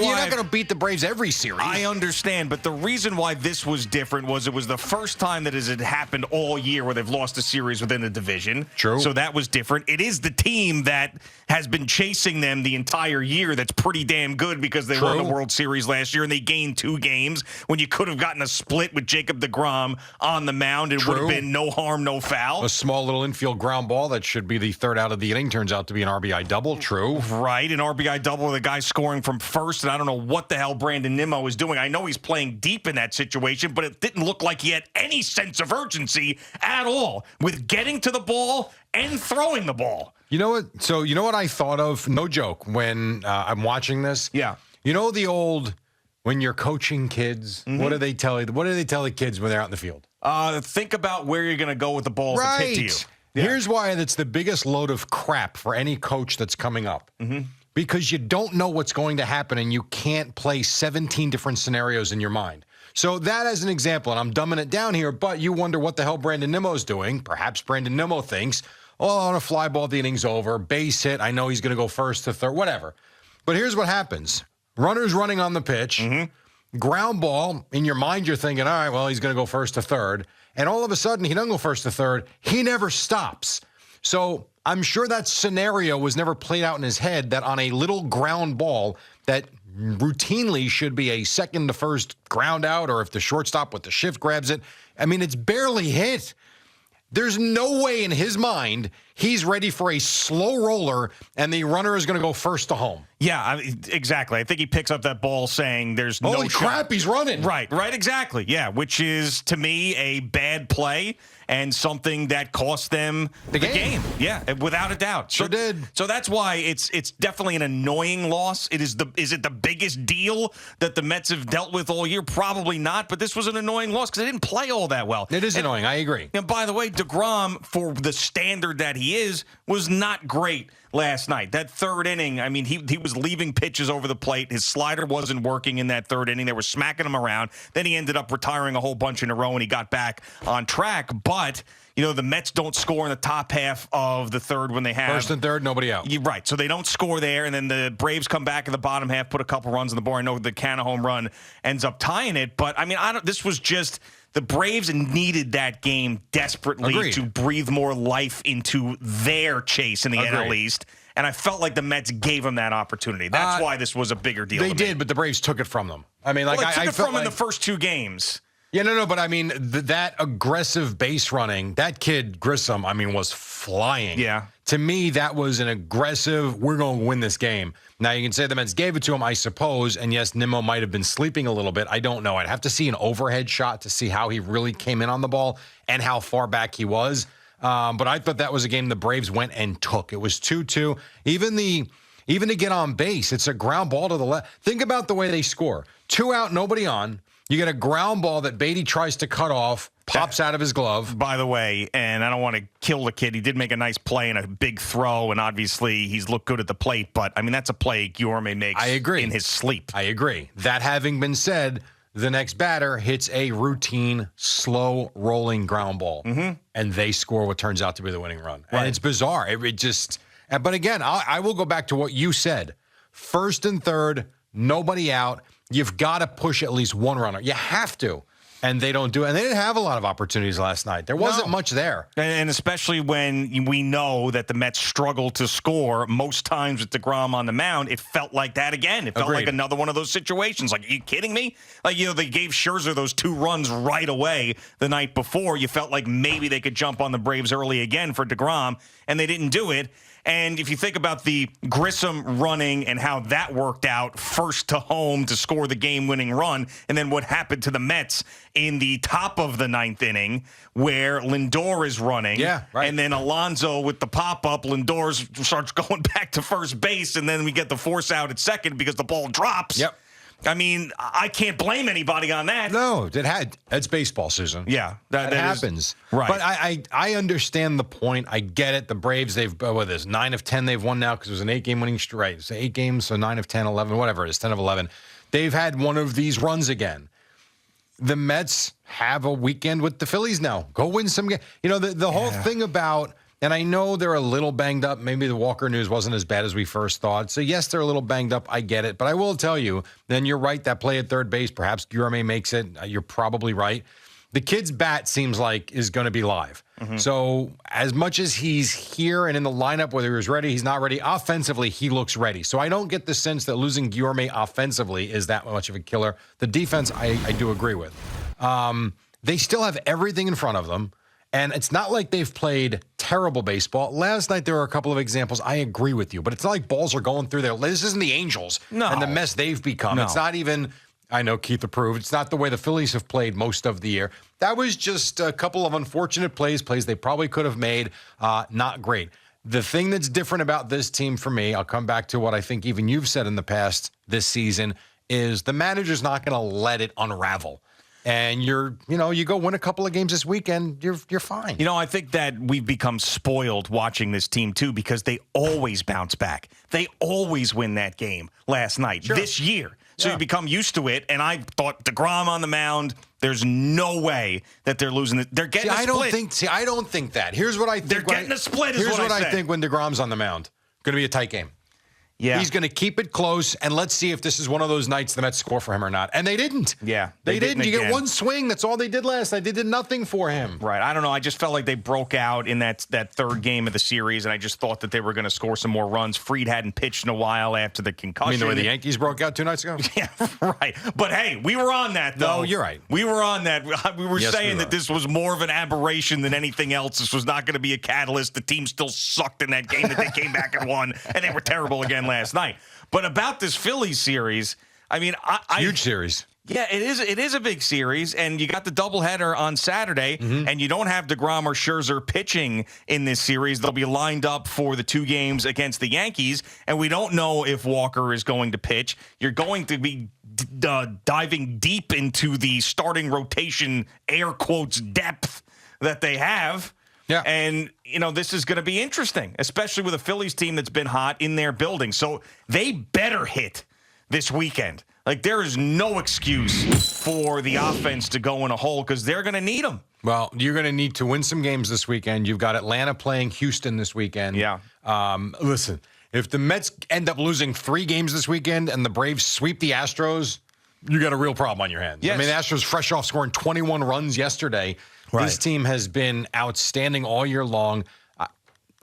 You're not going to beat the Braves every series. I understand, but the reason why this was different was it was the first time that it had happened all year where they've lost a series within the division. True. So that was different. It is the team that has been chasing them the entire year that's pretty damn good because they won the World Series last year and they gained 2 games when you could have gotten a split with Jacob deGrom on the mound. It would have been no harm, no foul. A small little infield ground ball that should be the third out of the inning turns out to be an RBI double. True. Right, an RBI double with a guy scoring from first, and I don't know what the hell Brandon Nimmo is doing. I know he's playing deep in that situation, but it didn't look like he had any sense of urgency at all with getting to the ball and throwing the ball. You know what? So you know what I thought of? No joke. When I'm watching this, yeah. You know the old when you're coaching kids, what do they tell you? What do they tell the kids when they're out in the field? Think about where you're going to go with the ball if it's hit to you. Yeah. Here's why that's the biggest load of crap for any coach that's coming up. Because you don't know what's going to happen and you can't play 17 different scenarios in your mind. So that as an example, and I'm dumbing it down here, but you wonder what the hell Brandon Nimmo's doing. Perhaps Brandon Nimmo thinks, on a fly ball, the inning's over, base hit, I know he's going to go first to third, whatever. But here's what happens. Runner's running on the pitch, ground ball, in your mind you're thinking, all right, well, he's going to go first to third. And all of a sudden, he doesn't go first to third. He never stops. So I'm sure that scenario was never played out in his head that on a little ground ball that routinely should be a second to first ground out, or if the shortstop with the shift grabs it, I mean, it's barely hit. There's no way in his mind he's ready for a slow roller and the runner is going to go first to home. Yeah, exactly. I think he picks up that ball saying there's no Holy crap, he's running. Right, exactly. Yeah, which is, to me, a bad play and something that cost them the game. Yeah, without a doubt. Sure did. So that's why it's definitely an annoying loss. Is it the biggest deal that the Mets have dealt with all year? Probably not, but this was an annoying loss because they didn't play all that well. It is annoying. I agree. And by the way, deGrom, for the standard that he is, was not great last night. That third inning, I mean, he was leaving pitches over the plate. His slider wasn't working in that third inning. They were smacking him around. Then he ended up retiring a whole bunch in a row, and he got back on track. But, you know, the Mets don't score in the top half of the third when they have first and third, nobody out. Right, so they don't score there, and then the Braves come back in the bottom half, put a couple runs on the board. I know the Canna home run ends up tying it, but, I mean, this was just – the Braves needed that game desperately to breathe more life into their chase in the NL East. And I felt like the Mets gave them that opportunity. That's why this was a bigger deal. They did, but the Braves took it from them. I mean, like they took I it from in the first 2 games. Yeah, no, but I mean, that aggressive base running, that kid Grissom, I mean, was flying. Yeah. To me, that was an aggressive, we're going to win this game. Now, you can say the Mets gave it to him, I suppose, and yes, Nimmo might have been sleeping a little bit. I don't know. I'd have to see an overhead shot to see how he really came in on the ball and how far back he was. But I thought that was a game the Braves went and took. It was 2-2. Even to get on base, it's a ground ball to the left. Think about the way they score. 2 out, nobody on. You get a ground ball that Beatty tries to cut off, pops out of his glove. By the way, and I don't want to kill the kid, he did make a nice play and a big throw, and obviously he's looked good at the plate, but, I mean, that's a play Guillorme makes in his sleep. I agree. That having been said, the next batter hits a routine, slow-rolling ground ball, and they score what turns out to be the winning run. Right. And it's bizarre. It just – but again, I will go back to what you said. First and third, nobody out. You've got to push at least one runner. You have to. And they don't do it. And they didn't have a lot of opportunities last night. There wasn't much there. And especially when we know that the Mets struggle to score most times with deGrom on the mound, it felt like that again. It felt like another one of those situations. Like, are you kidding me? Like, you know, they gave Scherzer those 2 runs right away the night before. You felt like maybe they could jump on the Braves early again for deGrom, and they didn't do it. And if you think about the Grissom running and how that worked out, first to home to score the game-winning run, and then what happened to the Mets in the top of the 9th inning where Lindor is running, and then Alonso with the pop-up, Lindor starts going back to first base, and then we get the force out at second because the ball drops. Yep. I mean, I can't blame anybody on that. No, it's baseball, Susan. Yeah. That happens. Right. But I understand the point. I get it. The Braves, they've, 9 of 10 they've won now because it was an 8-game winning streak. Right. It's 8 games, so 9 of 10, 11, whatever it is, 10 of 11. They've had one of these runs again. The Mets have a weekend with the Phillies now. Go win some games. You know, the whole thing about, And I know they're a little banged up. Maybe the Walker news wasn't as bad as we first thought. So, yes, they're a little banged up. I get it. But I will tell you, then you're right, that play at third base, perhaps Guillorme makes it. You're probably right. The kid's bat seems like is going to be live. So as much as he's here and in the lineup, whether he was ready, he's not ready, offensively, he looks ready. So I don't get the sense that losing Guillorme offensively is that much of a killer. The defense, I do agree with. They still have everything in front of them. And it's not like they've played terrible baseball. Last night, there were a couple of examples. I agree with you. But it's not like balls are going through there. This isn't the Angels and the mess they've become. It's not even... I know Keith approved. It's not the way the Phillies have played most of the year. That was just a couple of unfortunate plays they probably could have made. Not great. The thing that's different about this team for me, I'll come back to what I think even you've said in the past this season, is the manager's not going to let it unravel. And you go win a couple of games this weekend, you're fine. I think that we've become spoiled watching this team, too, because they always bounce back. They always win that game last night, this year. So you become used to it, and I thought DeGrom on the mound, there's no way that they're losing it. They're getting a split. I don't think that. Here's what I think. They're getting a split Here's what I think when DeGrom's on the mound. Going to be a tight game. Yeah. He's going to keep it close, and let's see if this is one of those nights the Mets score for him or not. And they didn't. Yeah. They didn't. You get one swing. That's all they did last night. They did nothing for him. Right. I don't know. I just felt like they broke out in that third game of the series, and I just thought that they were going to score some more runs. Fried hadn't pitched in a while after the concussion. You mean the way the Yankees broke out 2 nights ago? Yeah, right. But, hey, we were on that, though. No, you're right. We were on that. We were saying that this was more of an aberration than anything else. This was not going to be a catalyst. The team still sucked in that game that they came back and won, and they were terrible again last night. But about this Phillies series, I mean, huge series. Yeah, it is. It is a big series, and you got the doubleheader on Saturday, and you don't have DeGrom or Scherzer pitching in this series. They'll be lined up for the 2 games against the Yankees, and we don't know if Walker is going to pitch. You're going to be diving deep into the starting rotation, air quotes, depth that they have. Yeah. And, this is going to be interesting, especially with a Phillies team that's been hot in their building. So they better hit this weekend. Like, there is no excuse for the offense to go in a hole because they're going to need them. Well, you're going to need to win some games this weekend. You've got Atlanta playing Houston this weekend. Yeah. Listen, if the Mets end up losing 3 games this weekend and the Braves sweep the Astros, you got a real problem on your hands. Yes. I mean, the Astros fresh off scoring 21 runs yesterday. Right. This team has been outstanding all year long.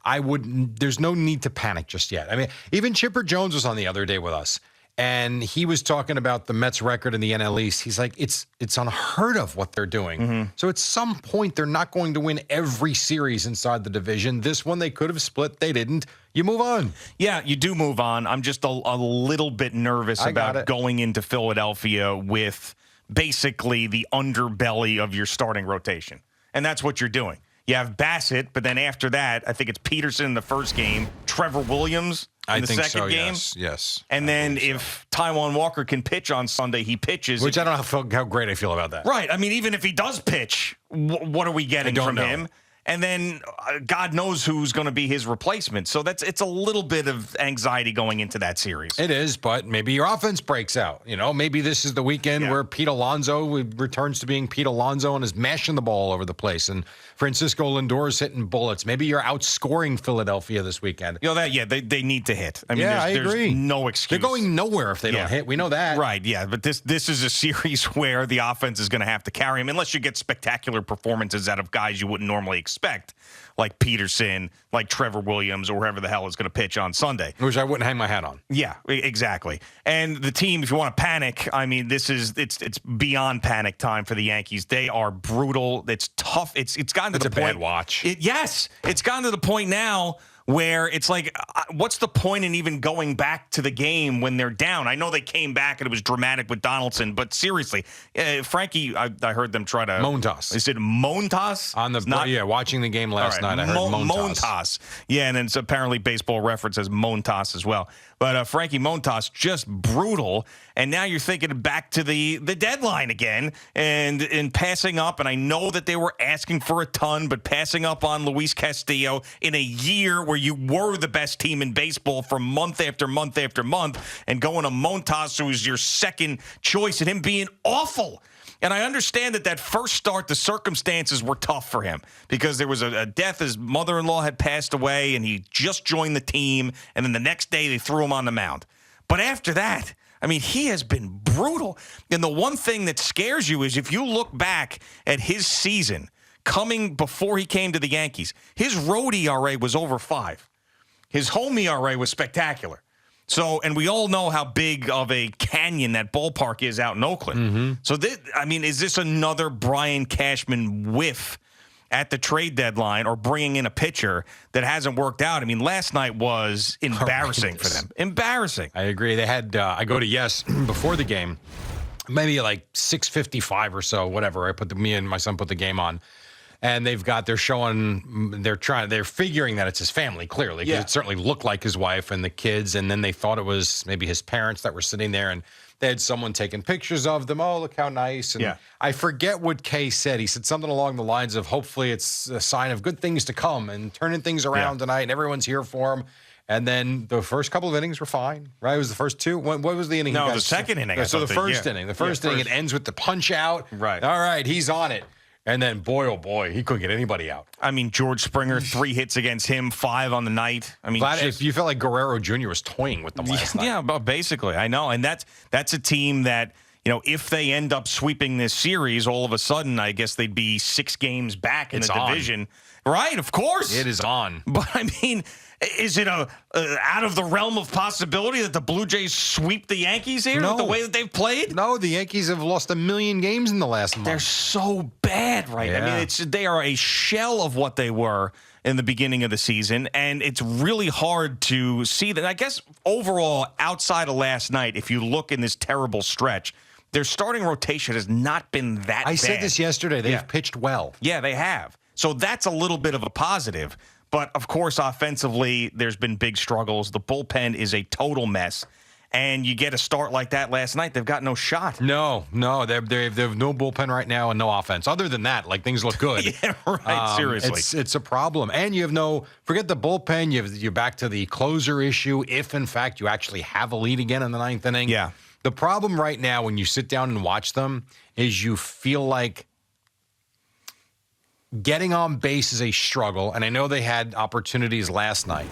There's no need to panic just yet. I mean, even Chipper Jones was on the other day with us, and he was talking about the Mets record in the NL East. He's like, it's unheard of what they're doing. So at some point, they're not going to win every series inside the division. This one, they could have split. They didn't. You move on. Yeah, you do move on. I'm just a little bit nervous about going into Philadelphia with basically the underbelly of your starting rotation. And that's what you're doing. You have Bassett, but then after that, I think it's Peterson in the first game, Trevor Williams in the second game. Yes. And then if Taijuan Walker can pitch on Sunday, he pitches. Which I don't know how great I feel about that. Right. I mean, even if he does pitch, what are we getting from him? And then God knows who's going to be his replacement. So it's a little bit of anxiety going into that series. It is, but maybe your offense breaks out. Maybe this is the weekend where Pete Alonso returns to being Pete Alonso and is mashing the ball all over the place. And Francisco Lindor is hitting bullets. Maybe you're outscoring Philadelphia this weekend. They need to hit. I mean, I agree. There's no excuse. They're going nowhere if they don't hit. We know that. Right, yeah. But this is a series where the offense is going to have to carry him unless you get spectacular performances out of guys you wouldn't normally expect, like Peterson, like Trevor Williams, or whoever the hell is going to pitch on Sunday. Which I wouldn't hang my hat on. Yeah, exactly. And the team, if you want to panic, I mean, it's beyond panic time for the Yankees. They are brutal. It's tough. It's gotten to the point. It's a bad watch. It's gotten to the point now where it's like, what's the point in even going back to the game when they're down? I know they came back and it was dramatic with Donaldson, but seriously, Frankie, I heard them try to Montas. Is it Montas? Watching the game last night, I heard Montas. Yeah, and it's apparently Baseball Reference as Montas as well. But Frankie Montas, just brutal. And now you're thinking back to the deadline again and passing up. And I know that they were asking for a ton, but passing up on Luis Castillo in a year where you were the best team in baseball for month after month after month, and going to Montas, who was your second choice, and him being awful And I understand that first start, the circumstances were tough for him because there was a death. His mother-in-law had passed away, and he just joined the team. And then the next day, they threw him on the mound. But after that, I mean, he has been brutal. And the one thing that scares you is if you look back at his season coming before he came to the Yankees, his road ERA was over 5. His home ERA was spectacular. So, and we all know how big of a canyon that ballpark is out in Oakland. Mm-hmm. So, is this another Brian Cashman whiff at the trade deadline or bringing in a pitcher that hasn't worked out? I mean, last night was embarrassing for them. Embarrassing. I agree. They had, I go to Yes before the game, maybe like 6:55 or so, whatever. Me and my son put the game on. And they're figuring that it's his family, clearly, because it certainly looked like his wife and the kids. And then they thought it was maybe his parents that were sitting there, and they had someone taking pictures of them. Oh, look how nice. And I forget what Kay said. He said something along the lines of, hopefully it's a sign of good things to come and turning things around tonight, and everyone's here for him. And then the first couple of innings were fine, right? It was the first two. What was the inning? No, the second inning. So the first inning. The first inning, it ends with the punch out. Right. All right, he's on it. And then, boy, oh boy, he couldn't get anybody out. I mean, George Springer, 3 hits against him, 5 on the night. I mean, you felt like Guerrero Jr. was toying with them last night. Yeah, but basically, I know. And that's a team that, if they end up sweeping this series, all of a sudden, I guess they'd be 6 games back in the division. Right, of course. It is on. But, I mean, is it out of the realm of possibility that the Blue Jays sweep the Yankees here with the way that they've played? No, the Yankees have lost 1 million games in the last month. They're so bad right now. I mean, they are a shell of what they were in the beginning of the season, and it's really hard to see that. I guess overall, outside of last night, if you look in this terrible stretch, their starting rotation has not been that bad. I said this yesterday. They've pitched well. Yeah, they have. So that's a little bit of a positive. But, of course, offensively, there's been big struggles. The bullpen is a total mess. And you get a start like that last night, they've got no shot. No. They have no bullpen right now and no offense. Other than that, things look good. Yeah, right, seriously. It's a problem. And you have forget the bullpen, you're back to the closer issue, if, in fact, you actually have a lead again in the 9th inning. Yeah. The problem right now when you sit down and watch them is you feel like getting on base is a struggle, and I know they had opportunities last night,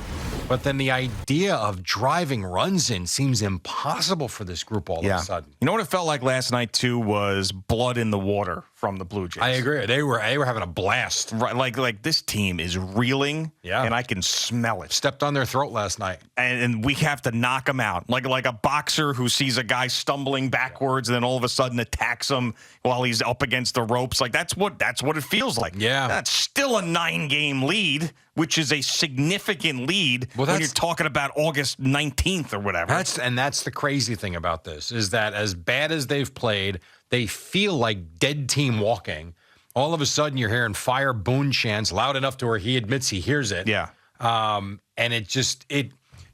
but then the idea of driving runs in seems impossible for this group all of a sudden. You know what it felt like last night, too, was blood in the water from the Blue Jays. I agree. They were having a blast. Right, like this team is reeling, and I can smell it. Stepped on their throat last night. And we have to knock them out. Like a boxer who sees a guy stumbling backwards and then all of a sudden attacks him while he's up against the ropes. That's what it feels like. Yeah. That's still a 9-game lead, which is a significant lead when you're talking about August 19th or whatever. That's the crazy thing about this, is that as bad as they've played, they feel like dead team walking. All of a sudden, you're hearing fire Boone chants loud enough to where he admits he hears it. Yeah. And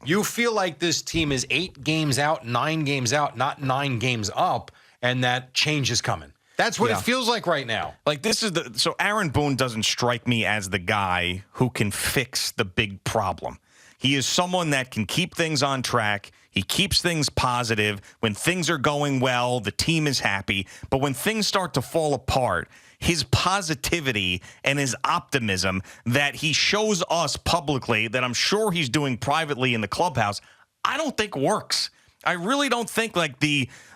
you feel like this team is 8 games out, 9 games out, not 9 games up, and that change is coming. That's what it feels like right now. So Aaron Boone doesn't strike me as the guy who can fix the big problem. He is someone that can keep things on track. He keeps things positive. When things are going well, the team is happy. But when things start to fall apart, his positivity and his optimism that he shows us publicly, that I'm sure he's doing privately in the clubhouse, I don't think works. I really don't think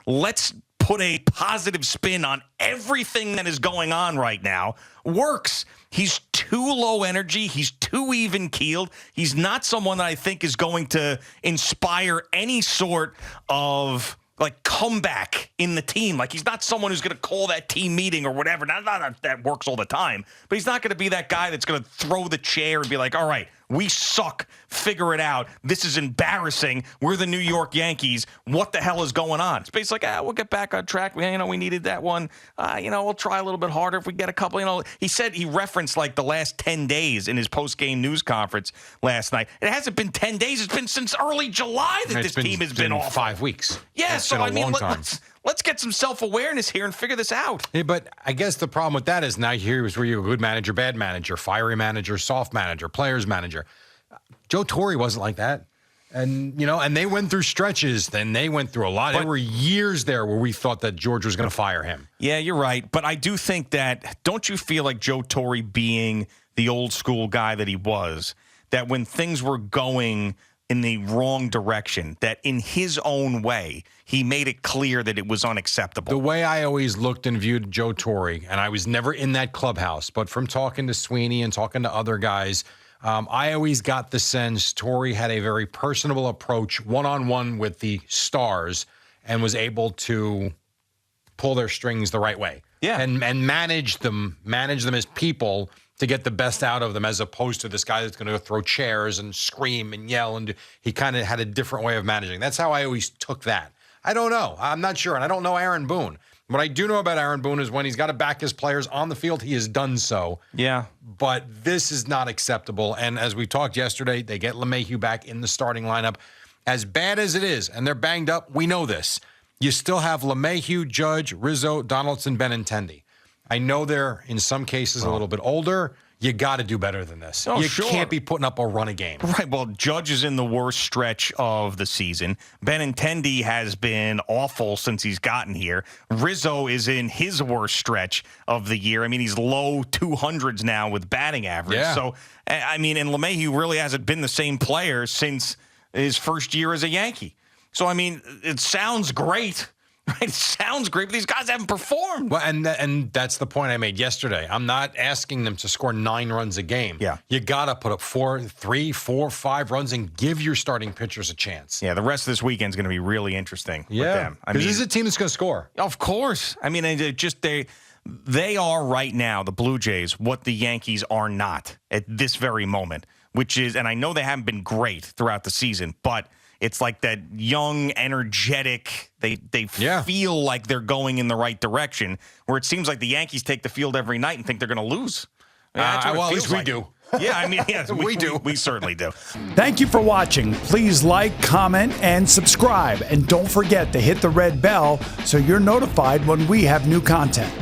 let's put a positive spin on everything that is going on right now works. He's too low energy. He's too even-keeled. He's not someone that I think is going to inspire any sort of comeback in the team. He's not someone who's going to call that team meeting or whatever. Not that works all the time, but he's not going to be that guy that's going to throw the chair and be like, all right, we suck. Figure it out. This is embarrassing. We're the New York Yankees. What the hell is going on? It's basically we'll get back on track. We needed that one. We'll try a little bit harder if we get a couple. He referenced the last 10 days in his post-game news conference last night. It hasn't been 10 days. It's been since early July that this team has been off. 5 weeks. Yeah, it's been a long time. Let's get some self-awareness here and figure this out. Yeah, but I guess the problem with that is now here's where you're a good manager, bad manager, fiery manager, soft manager, players manager. Joe Torre wasn't like that. And, and they went through stretches. Then they went through a lot. There were years there where we thought that George was going to fire him. Yeah, you're right. But I do think that, don't you feel like Joe Torre, being the old school guy that he was, that when things were going in the wrong direction, that in his own way, he made it clear that it was unacceptable? The way I always looked and viewed Joe Torre, and I was never in that clubhouse, but from talking to Sweeney and talking to other guys, I always got the sense Torre had a very personable approach, one-on-one with the stars, and was able to pull their strings the right way. Yeah. And manage them as people to get the best out of them, as opposed to this guy that's going to throw chairs and scream and yell. And he kind of had a different way of managing. That's how I always took that. I don't know. I'm not sure. And I don't know Aaron Boone. What I do know about Aaron Boone is when he's got to back his players on the field, he has done so. Yeah. But this is not acceptable. And as we talked yesterday, they get LeMahieu back in the starting lineup. As bad as it is, and they're banged up, we know this. You still have LeMahieu, Judge, Rizzo, Donaldson, Benintendi. I know they're, in some cases, a little bit older. You got to do better than this. You can't be putting up a run a game. Right. Well, Judge is in the worst stretch of the season. Benintendi has been awful since he's gotten here. Rizzo is in his worst stretch of the year. I mean, he's low 200s now with batting average. Yeah. So, I mean, and LeMahieu really hasn't been the same player since his first year as a Yankee. So, I mean, it sounds great. Right? It sounds great, but these guys haven't performed. Well, and that's the point I made yesterday. I'm not asking them to score 9 runs a game. Yeah. You got to put up 4, 3, 4, 5 runs and give your starting pitchers a chance. Yeah, the rest of this weekend's going to be really interesting with them. Because this is a team that's going to score. Of course. I mean, they are right now, the Blue Jays, what the Yankees are not at this very moment, which is, and I know they haven't been great throughout the season, but it's like that young, energetic, they feel like they're going in the right direction, where it seems like the Yankees take the field every night and think they're going to lose. I mean, well, at least we do. Yeah, I mean, yes, we do. We certainly do. Thank you for watching. Please like, comment, and subscribe. And don't forget to hit the red bell so you're notified when we have new content.